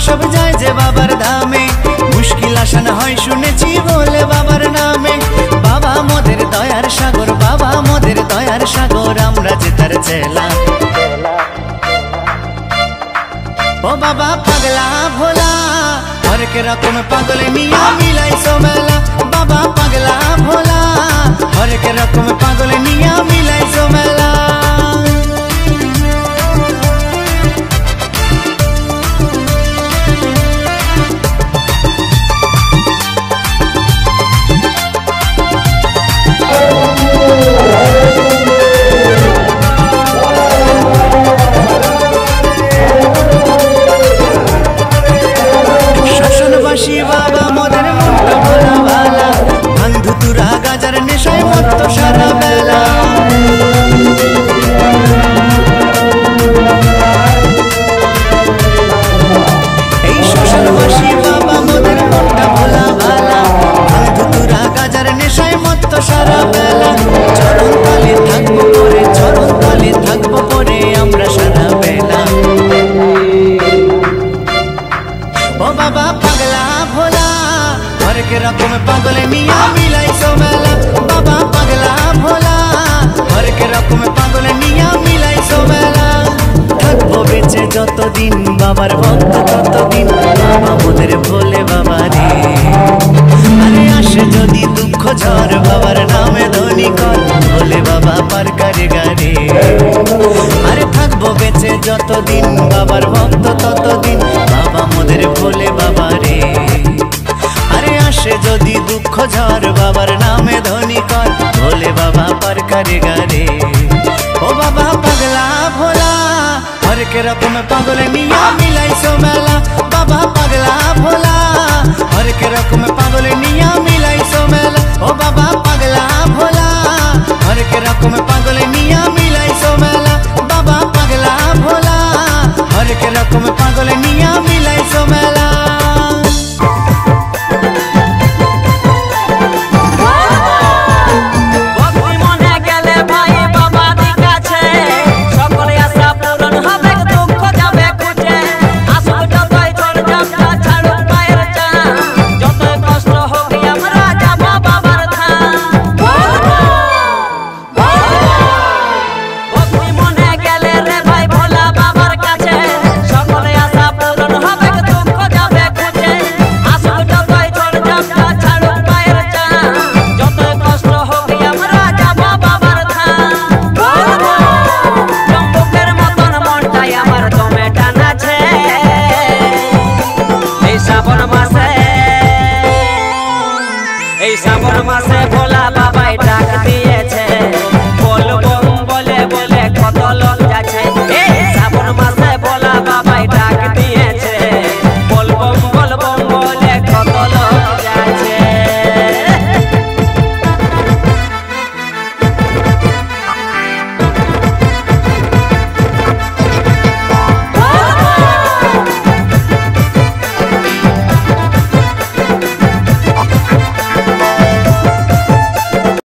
সব যায় যে বাবার ধামে, মুশকিল আসান হয় শুনেছি বলে বাবার নামে। বাবা মোদের দয়ার সাগর, বাবা মোদের দয়ার সাগর, আমরা যে তার চেলা। ও বাবা পাগলা ভোলা, হরেক রকম পাগল নিয়া মিলাইছো মেলা। বাবা পাগলা ভোলা, হরেক রকম পাগল নিয়া মিলাইছো মেলা। বাবা মোদের মনটা ভোলা ভালা, ভাঙ ধুতুরা গাজার নেশায় মত্ত সারা বেলা। এই শ্মশানবাসী বাবা মোদের মনটা ভোলা ভালা, ভাঙ ধুতুরা গাজার নেশায় মত্ত সারা বেলা। চরণ তালে থাকবো পরে, চরণ তালে থাকবো পরে আমরা সারা বেলা। ও বাবা পাগলা ভোলা, হরেক রকম পাগল নিয়া মিলাইছো মেলা। বাবা পাগলা ভোলা, হরেক রকম পাগল নিয়া মিলাইছো মেলা। থাকবো বেঁচে যতদিন বাবার ভক্ত ততদিন, বাবা মোদের ভোলে বাবা রে। আরে আসে যদি দুঃখ ঝড়, বাবার নামে ধ্বনি কর, ভোলে বাবা পার করে গারে। আরে থাকবো বেঁচে যতদিন বাবার ভক্ত ততদিন, বাবা মোদের ভোলে বাবা রে। আরে আসে যদি দুঃখ ঝড়, বাবার নামে ধ্বনি কর, ভোলে বাবা পার করে গারে। ও বাবা পাগলা ভোলা, হরেক রকম পাগল নিয়া মিলাইছো মেলা। বাবা পাগলা ভোলা, হরেক রকম পাগল নিয়া মিলাইছো মেলা। ও বাবা পাগলা ভোলা, হরেক রকম পাগল নিয়া মিলাইছো মেলা।